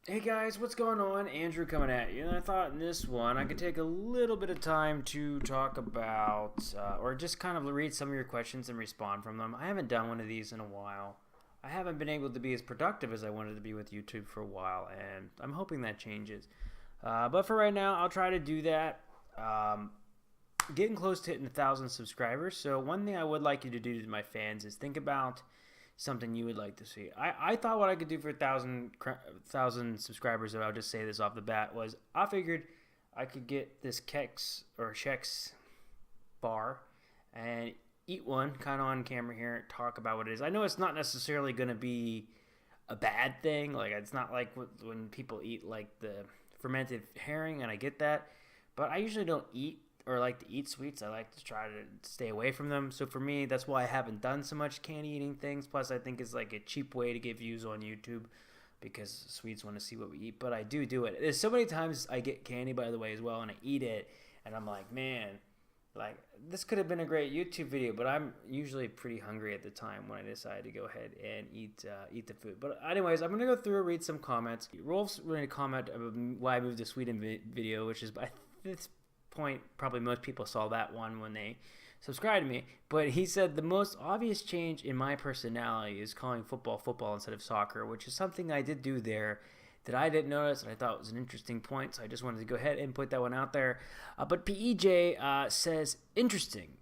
Hey guys, what's going on? Andrew coming at you. And I thought in this one I could take a little bit of time to talk about, or just kind of read some of your questions and respond from them. I haven't done one of these in a while. I haven't been able to be as productive as I wanted to be with YouTube for a while, and I'm hoping that changes. But for right now, I'll try to do that. Um, Getting close to hitting 1,000 subscribers. So one thing I would like you to do to my fans is think about something you would like to see. I thought what I could do for 1,000 subscribers, and I'll just say this off the bat, was I figured I could get this Kex or Chex bar and eat one kind of on camera here, talk about what it is. I know it's not necessarily going to be a bad thing. Like, it's not like when people eat like the fermented herring, and I get that. But I usually don't eat or like to eat sweets. I like to try to stay away from them. So for me, that's why I haven't done so much candy eating things. Plus, I think it's like a cheap way to get views on YouTube because Swedes want to see what we eat. But I do it. There's so many times I get candy, by the way, as well, and I eat it, and I'm like, man, like this could have been a great YouTube video. But I'm usually pretty hungry at the time when I decide to go ahead and eat the food. But anyways, I'm gonna go through and read some comments. Rolf's going to comment about why I moved to Sweden video, which is this point probably most people saw that one when they subscribed to me, but he said the most obvious change in my personality is calling football football instead of soccer, which is something I did do there that I didn't notice and I thought was an interesting point, so I just wanted to go ahead and put that one out there. But PEJ says interesting,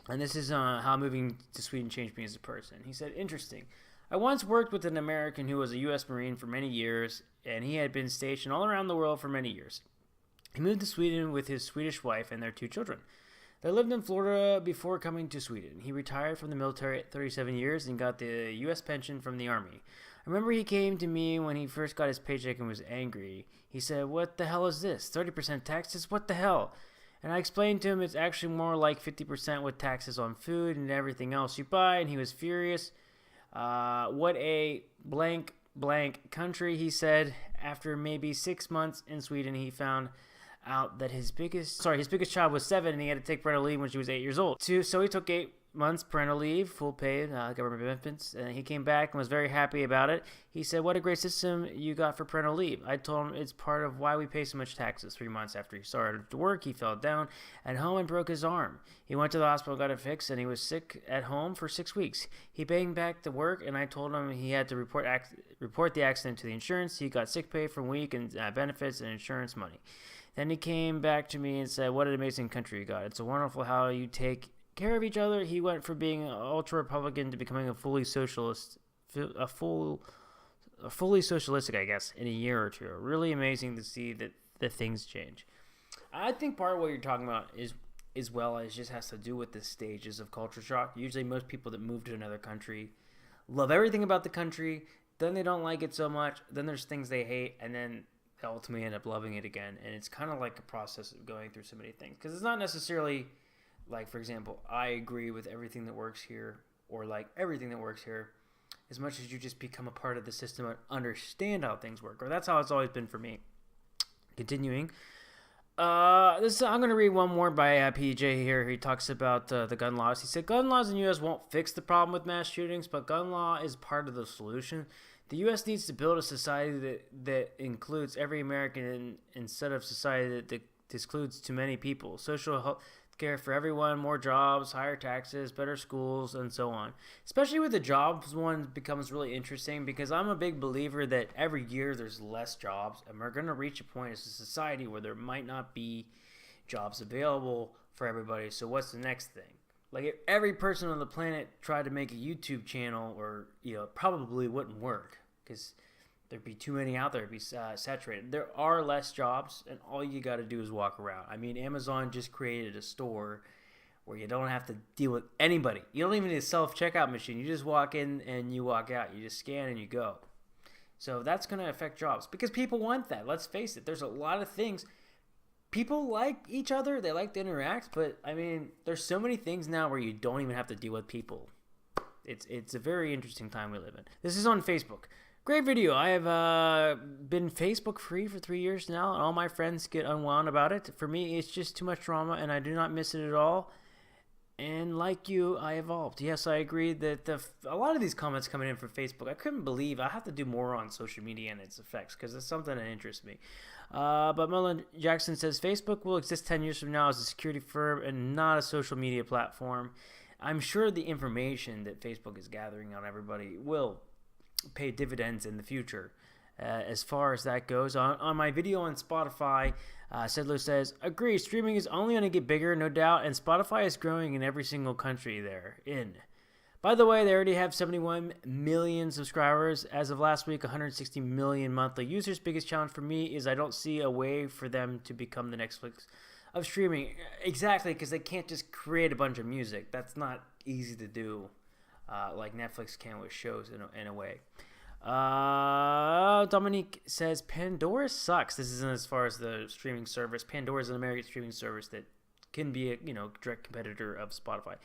and this is how moving to Sweden changed me as a person. He said interesting, I once worked with an American who was a U.S. Marine for many years, and he had been stationed all around the world for many years. He moved to Sweden with his Swedish wife and their 2 children. They lived in Florida before coming to Sweden. He retired from the military at 37 years and got the U.S. pension from the Army. I remember he came to me when he first got his paycheck and was angry. He said, "What the hell is this? 30% taxes? What the hell?" And I explained to him it's actually more like 50% with taxes on food and everything else you buy, and he was furious. What a blank country, he said. After maybe 6 months in Sweden, he found out that his biggest child was 7 and he had to take parental leave when she was 8 years old. So he took 8 months parental leave, full paid government benefits, and he came back and was very happy about it. He said, "What a great system you got for parental leave." I told him it's part of why we pay so much taxes. 3 months after he started to work, he fell down at home and broke his arm. He went to the hospital, got it fixed, and he was sick at home for 6 weeks. He came back to work, and I told him he had to report the accident to the insurance. He got sick pay for a week and benefits and insurance money. Then he came back to me and said, "What an amazing country you got. It's wonderful how you take care of each other." He went from being an ultra Republican to becoming a fully socialist, fully socialistic, I guess, in a year or two. Really amazing to see that things change. I think part of what you're talking about is as well as just has to do with the stages of culture shock. Usually, most people that move to another country love everything about the country. Then they don't like it so much. Then there's things they hate, and then they ultimately end up loving it again. And it's kind of like a process of going through so many things, because it's not necessarily like, for example, I agree with everything that works here or like everything that works here, as much as you just become a part of the system and understand how things work. Or that's how it's always been for me. Continuing. I'm going to read one more by PJ here. He talks about the gun laws. He said, gun laws in the U.S. won't fix the problem with mass shootings, but gun law is part of the solution. The U.S. needs to build a society that includes every American instead of society that excludes too many people. Social health care for everyone, more jobs, higher taxes, better schools, and so on. Especially with the jobs one becomes really interesting, because I'm a big believer that every year there's less jobs, and we're going to reach a point as a society where there might not be jobs available for everybody. So what's the next thing? Like, if every person on the planet tried to make a YouTube channel, or it probably wouldn't work, because there'd be too many out there. It'd be saturated. There are less jobs, and all you got to do is walk around. I mean, Amazon just created a store where you don't have to deal with anybody. You don't even need a self-checkout machine. You just walk in and you walk out. You just scan and you go. So that's going to affect jobs, because people want that. Let's face it. There's a lot of things. People like each other. They like to interact. But, I mean, there's so many things now where you don't even have to deal with people. It's a very interesting time we live in. This is on Facebook. Great video. I have been Facebook free for 3 years now, and all my friends get unwound about it. For me, it's just too much drama, and I do not miss it at all. And like you, I evolved. Yes, I agree that a lot of these comments coming in from Facebook, I couldn't believe. I have to do more on social media and its effects because it's something that interests me. But Melon Jackson says Facebook will exist 10 years from now as a security firm and not a social media platform. I'm sure the information that Facebook is gathering on everybody will pay dividends in the future. As far as that goes, on my video on Spotify, Sedler says, agree, streaming is only going to get bigger, no doubt, and Spotify is growing in every single country they're in. By the way, they already have 71 million subscribers. As of last week, 160 million monthly users. Biggest challenge for me is I don't see a way for them to become the Netflix of streaming. Exactly, because they can't just create a bunch of music. That's not easy to do like Netflix can with shows in a way. Dominique says Pandora sucks. This isn't as far as the streaming service. Pandora is an American streaming service that can be a direct competitor of Spotify.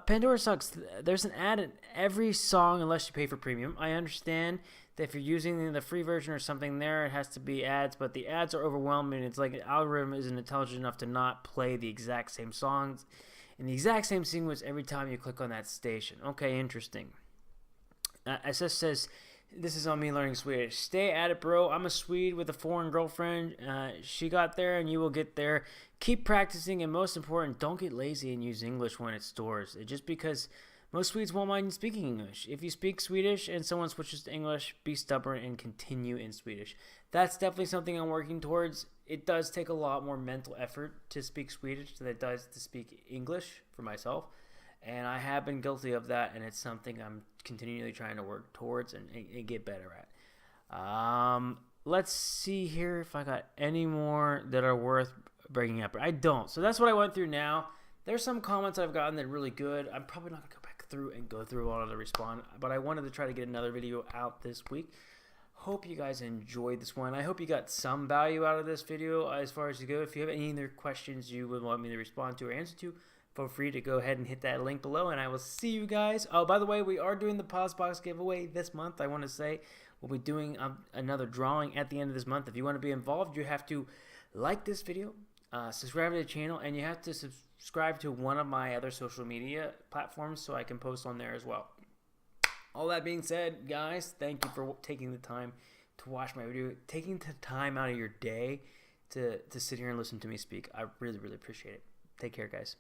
Pandora sucks. There's an ad in every song unless you pay for premium. I understand that if you're using the free version or something there, it has to be ads, but the ads are overwhelming. It's like an algorithm isn't intelligent enough to not play the exact same songs in the exact same sequence every time you click on that station. Okay, interesting. SS says, this is on me learning Swedish. Stay at it, bro. I'm a Swede with a foreign girlfriend. She got there and you will get there. Keep practicing, and most important, don't get lazy and use English when it stores. Just because most Swedes won't mind speaking English. If you speak Swedish and someone switches to English, be stubborn and continue in Swedish. That's definitely something I'm working towards. It does take a lot more mental effort to speak Swedish than it does to speak English for myself. And I have been guilty of that, and it's something I'm continually trying to work towards and get better at. Let's see here if I got any more that are worth bringing up. I don't. So that's what I went through now. There's some comments I've gotten that are really good. I'm probably not going to go back through and go through all of the respond, but I wanted to try to get another video out this week. Hope you guys enjoyed this one. I hope you got some value out of this video as far as you go. If you have any other questions you would want me to respond to or answer to, feel free to go ahead and hit that link below, and I will see you guys. Oh, by the way, we are doing the Pause Box giveaway this month. I want to say we'll be doing another drawing at the end of this month. If you want to be involved, you have to like this video, subscribe to the channel, and you have to subscribe to one of my other social media platforms so I can post on there as well. All that being said, guys, thank you for taking the time to watch my video, taking the time out of your day to sit here and listen to me speak. I really, really appreciate it. Take care, guys.